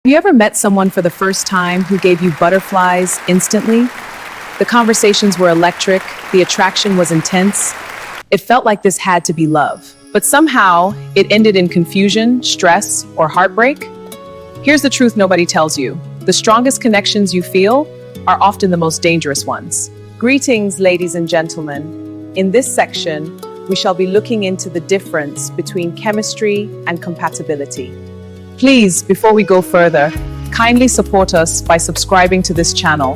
Have you ever met someone for the first time who gave you butterflies instantly? The conversations were electric, the attraction was intense. It felt like this had to be love. But somehow, it ended in confusion, stress, or heartbreak. Here's the truth nobody tells you. The strongest connections you feel are often the most dangerous ones. Greetings, ladies and gentlemen. In this section, we shall be looking into the difference between chemistry and compatibility. Please, before we go further, kindly support us by subscribing to this channel.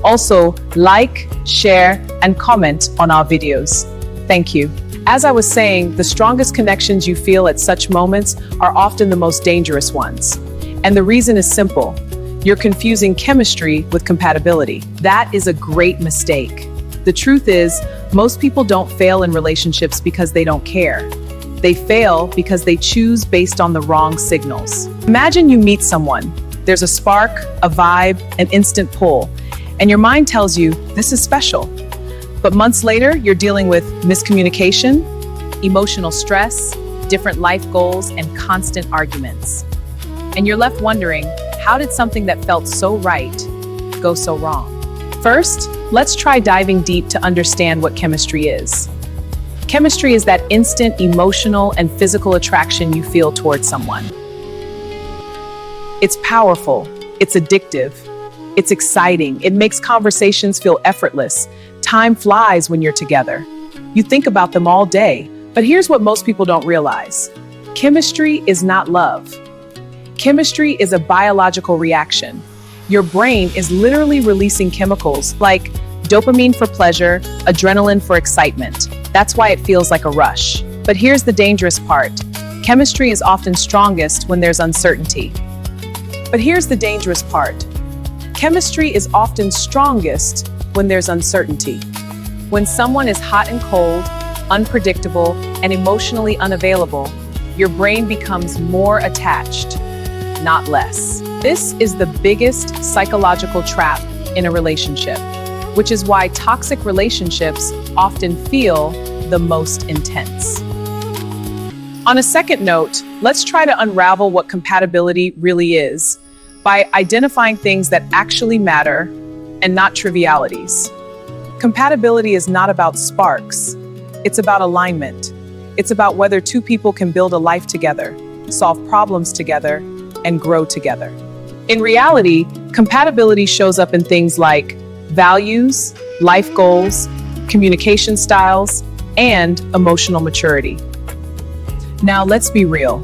Also, like, share, and comment on our videos. Thank you. As I was saying, the strongest connections you feel at such moments are often the most dangerous ones. And the reason is simple. You're confusing chemistry with compatibility. That is a great mistake. The truth is, most people don't fail in relationships because they don't care. They fail because they choose based on the wrong signals. Imagine you meet someone. There's a spark, a vibe, an instant pull, and your mind tells you this is special. But months later, you're dealing with miscommunication, emotional stress, different life goals, and constant arguments. And you're left wondering, how did something that felt so right go so wrong? First, let's try diving deep to understand what chemistry is. Chemistry is that instant emotional and physical attraction you feel towards someone. It's powerful, it's addictive, it's exciting, it makes conversations feel effortless. Time flies when you're together. You think about them all day. But here's what most people don't realize. Chemistry is not love. Chemistry is a biological reaction. Your brain is literally releasing chemicals like dopamine for pleasure, adrenaline for excitement. That's why it feels like a rush. But here's the dangerous part. Chemistry is often strongest when there's uncertainty. But here's the dangerous part. Chemistry is often strongest when there's uncertainty. When someone is hot and cold, unpredictable, and emotionally unavailable, your brain becomes more attached, not less. This is the biggest psychological trap in a relationship, which is why toxic relationships often feel the most intense. On a second note, let's try to unravel what compatibility really is by identifying things that actually matter and not trivialities. Compatibility is not about sparks. It's about alignment. It's about whether two people can build a life together, solve problems together, and grow together. In reality, compatibility shows up in things like values, life goals, communication styles, and emotional maturity. Now, let's be real.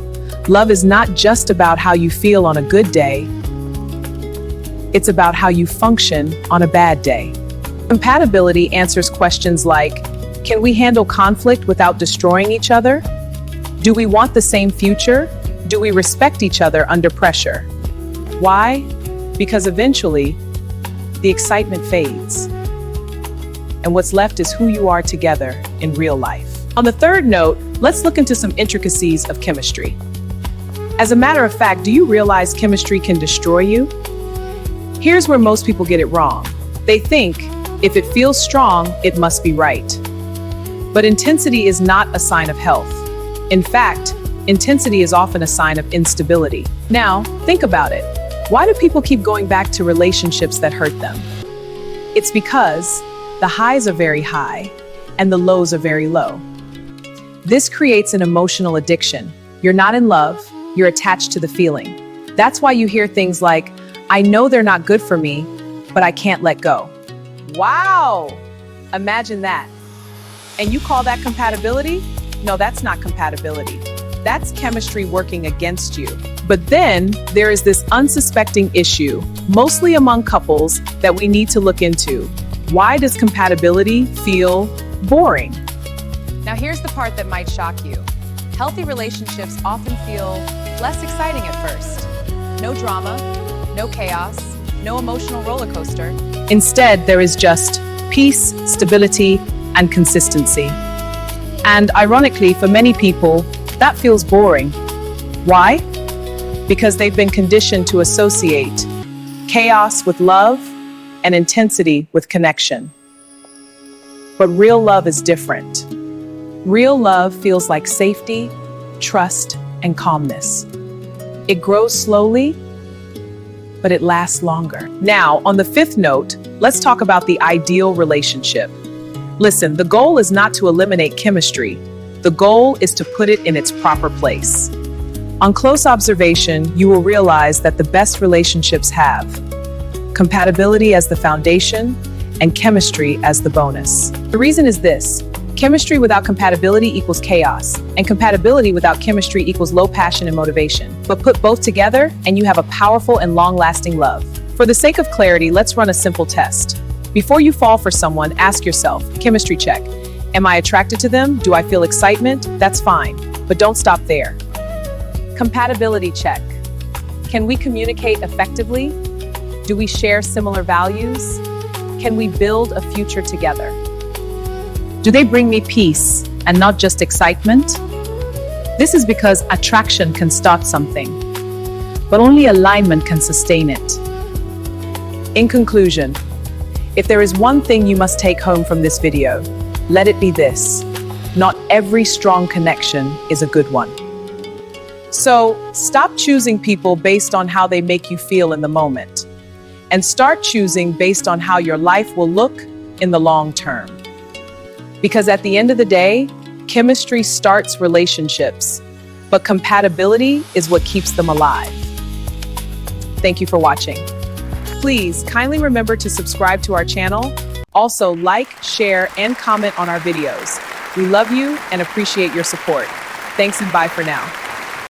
Love is not just about how you feel on a good day. It's about how you function on a bad day. Compatibility answers questions like, can we handle conflict without destroying each other? Do we want the same future? Do we respect each other under pressure? Why? Because eventually, the excitement fades. And what's left is who you are together in real life. On the third note, let's look into some intricacies of chemistry. As a matter of fact, do you realize chemistry can destroy you? Here's where most people get it wrong. They think, if it feels strong, it must be right. But intensity is not a sign of health. In fact, intensity is often a sign of instability. Now, think about it. Why do people keep going back to relationships that hurt them? It's because the highs are very high and the lows are very low. This creates an emotional addiction. You're not in love, you're attached to the feeling. That's why you hear things like, I know they're not good for me, but I can't let go. Wow! Imagine that. And you call that compatibility? No, that's not compatibility. That's chemistry working against you. But then there is this unsuspecting issue, mostly among couples, that we need to look into. Why does compatibility feel boring? Now here's the part that might shock you. Healthy relationships often feel less exciting at first. No drama, no chaos, no emotional roller coaster. Instead, there is just peace, stability, and consistency. And ironically, for many people, that feels boring. Why? Because they've been conditioned to associate chaos with love and intensity with connection. But real love is different. Real love feels like safety, trust, and calmness. It grows slowly, but it lasts longer. Now, on the fifth note, let's talk about the ideal relationship. Listen, the goal is not to eliminate chemistry. The goal is to put it in its proper place. On close observation, you will realize that the best relationships have compatibility as the foundation and chemistry as the bonus. The reason is this: chemistry without compatibility equals chaos, and compatibility without chemistry equals low passion and motivation. But put both together and you have a powerful and long-lasting love. For the sake of clarity, let's run a simple test. Before you fall for someone, ask yourself, chemistry check. Am I attracted to them? Do I feel excitement? That's fine, but don't stop there. Compatibility check. Can we communicate effectively? Do we share similar values? Can we build a future together? Do they bring me peace and not just excitement? This is because attraction can start something, but only alignment can sustain it. In conclusion, if there is one thing you must take home from this video, let it be this: not every strong connection is a good one. So stop choosing people based on how they make you feel in the moment, and start choosing based on how your life will look in the long term. Because at the end of the day, chemistry starts relationships, but compatibility is what keeps them alive. Thank you for watching. Please kindly remember to subscribe to our channel. Also, like, share, and comment on our videos. We love you and appreciate your support. Thanks and bye for now.